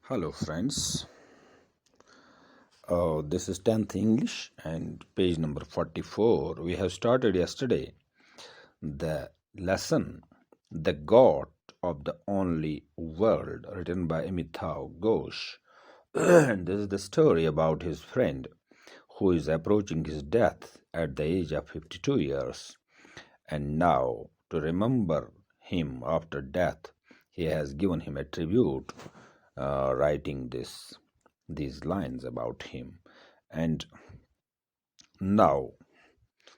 Hello, friends. This is 10th English and page number 44. We have started yesterday the lesson The God of the Only World, written by Amitav Ghosh. And this is the story about his friend who is approaching his death at the age of 52 years. And now, to remember him after death, he has given him a tribute, writing these lines about him. And now,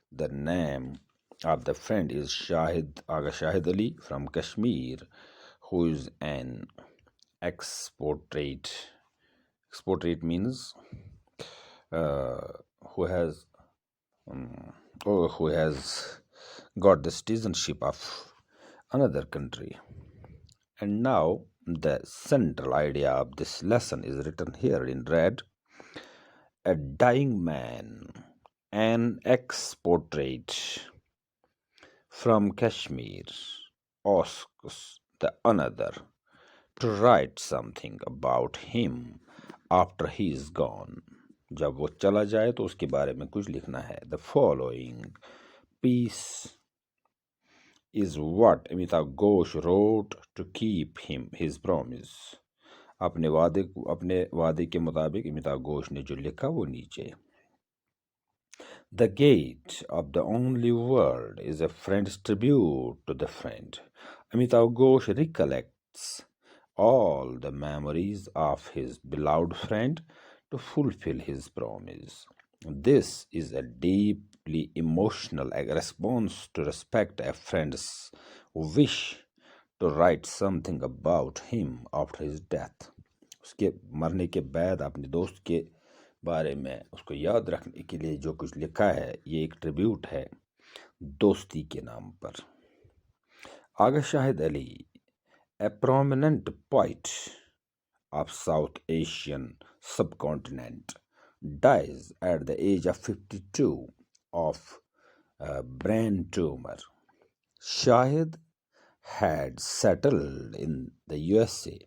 the name of the friend is Aga Shahid Ali from Kashmir, who is an expatriate. Expatriate means who has who has got the citizenship of another country. And now the central idea of this lesson is written here in red. A dying man, an expatriate from Kashmir, asks the another to write something about him after he is gone. जब वो चला जाए तो उसके बारे में कुछ लिखना है. The following piece is what Amitav Ghosh wrote to keep him his promise. अपने वादे के मुताबिक अमिताभ घोष ने जो लिखा वो नीचे. The Gate of the Only World is a friend's tribute to the friend. Amitav Ghosh recollects all the memories of his beloved friend to fulfill his promise. This is a deeply emotional response to respect a friend's wish to write something about him after his death. उसके मरने के बाद अपने दोस्त के बारे में उसको याद रखने के लिए जो कुछ लिखा है, ये एक ट्रिब्यूट है दोस्ती के नाम पर. आगा Shahid Ali, a prominent poet of South Asian subcontinent, dies at the age of 52 of brain tumor. Shahid had settled in the USA.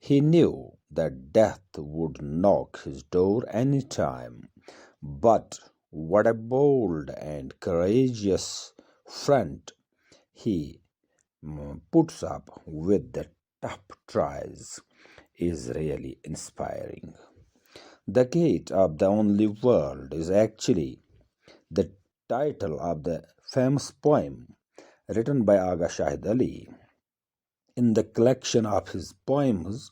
He knew that death would knock his door any time, but what a bold and courageous front he puts up with the tough trials is really inspiring. The Gate of the Only World is actually the title of the famous poem written by Aga Shahid Ali. In the collection of his poems,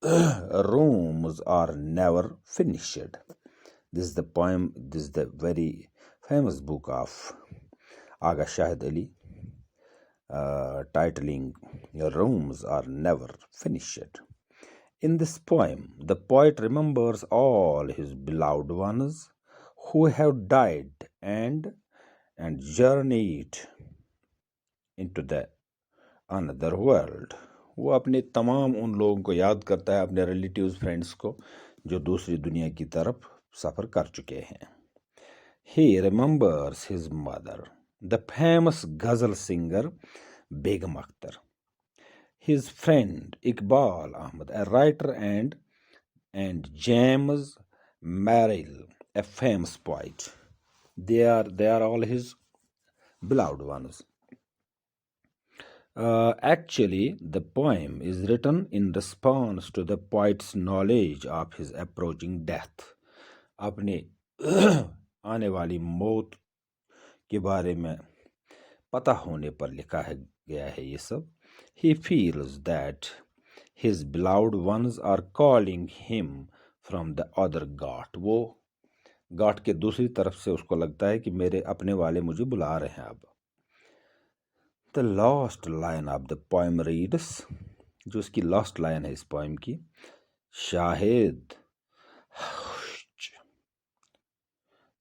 Rooms Are Never Finished. This is the poem, this is the very famous book of Aga Shahid Ali, titling Rooms Are Never Finished. In this poem, the poet remembers all his beloved ones who have died and journeyed into the another world. वो अपने तमाम उन लोगों को याद करता है, अपने रिलेटिव्स फ्रेंड्स को जो दूसरी दुनिया की तरफ सफ़र कर चुके हैं. He remembers his mother, the famous ghazal singer Begum Akhtar, his friend Iqbal Ahmed, a writer, and James Merrill, a famous poet. They are all his beloved ones. Actually, the poem is written in response to the poet's knowledge of his approaching death. अपने आने वाली मौत के बारे में पता होने पर लिखा है गया है ये सब. He feels that his beloved ones are calling him from the other ghat. वो घाट के दूसरी तरफ से उसको लगता है कि मेरे अपने वाले मुझे बुला रहे हैं अब. The last line of the poem reads, जो इसकी last line है इस poem की, Shahid,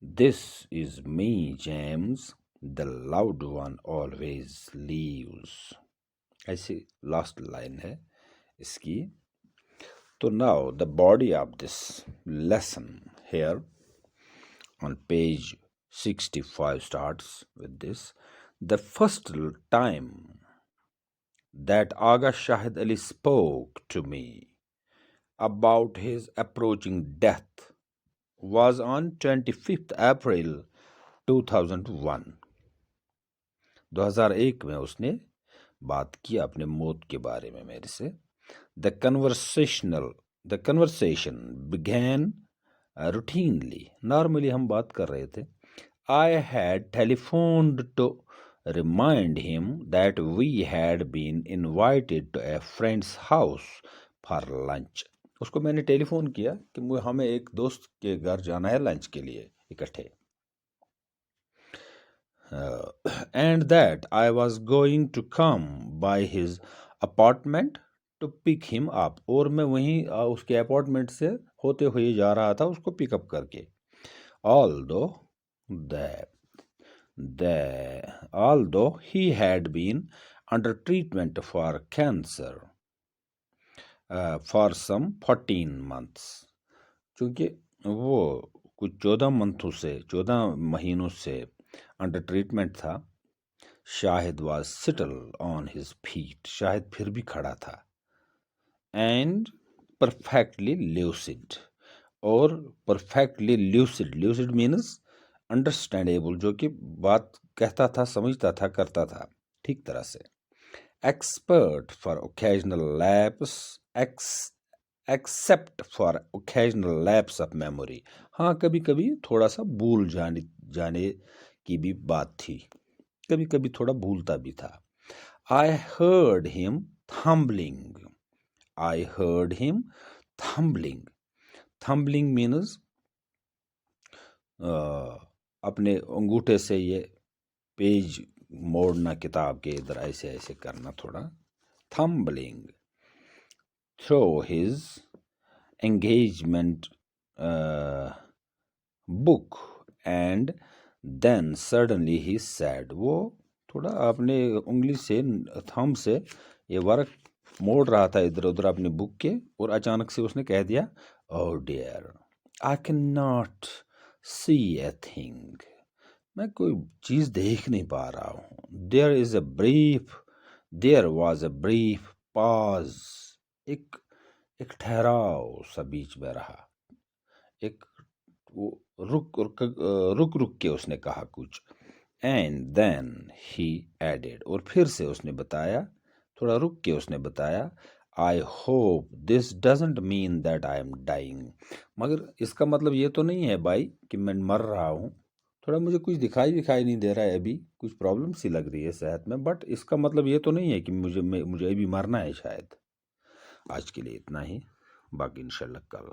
this is me, James, the loved one always leaves. ऐसी last line है इसकी. So now the body of this lesson here on page 65 starts with this. The first time that Aga Shahid Ali spoke to me, about his approaching death was on 25th April 2001. 2001 में उसने बात की अपने मौत के बारे में मेरे से. The conversation began routinely. Normally हम बात कर रहे थे. I had telephoned to remind him that we had been invited to a friend's house for lunch. उसको मैंने टेलीफोन किया कि हमें एक दोस्त के घर जाना है लंच के लिए इकट्ठे. And that I was going to come by his apartment to pick him up. और मैं वहीं उसके अपार्टमेंट से होते हुए जा रहा था उसको पिकअप करके. Although he had been under treatment for cancer for some 14 months. क्योंकि वो कुछ 14 महीनों से अंडर ट्रीटमेंट था. Shahid was still on his feet. Shahid फिर भी खड़ा था. And perfectly lucid. और perfectly lucid means understandable, जो कि बात कहता था, समझता था, करता था ठीक तरह से. Expert for occasional lapse, except for occasional lapse of memory. हाँ, कभी कभी थोड़ा सा भूल जाने की भी बात थी. कभी कभी थोड़ा भूलता भी था. I heard him thumbling. Thumbling means अपने अंगूठे से ये पेज मोड़ना किताब के इधर ऐसे ऐसे करना थोड़ा. Thumbling through his engagement book and then suddenly he said. वो थोड़ा अपने उंगली से थंब से ये वर्क मोड़ रहा था इधर उधर अपने बुक के और अचानक से उसने कह दिया, oh dear, I cannot see a thing. मैं कोई चीज देख नहीं पा रहा हूँ. There was a brief pause. एक ठहराव सा बीच में रहा. एक रुक के उसने कहा कुछ. And then he added. और फिर से उसने बताया, थोड़ा रुक के उसने बताया, I hope this doesn't mean that I am dying. मगर इसका मतलब ये तो नहीं है भाई कि मैं मर रहा हूँ. थोड़ा मुझे कुछ दिखाई नहीं दे रहा है अभी, कुछ प्रॉब्लम सी लग रही है सेहत में, बट इसका मतलब ये तो नहीं है कि मुझे अभी मरना है शायद. आज के लिए इतना ही, बाकी इंशाल्लाह कल.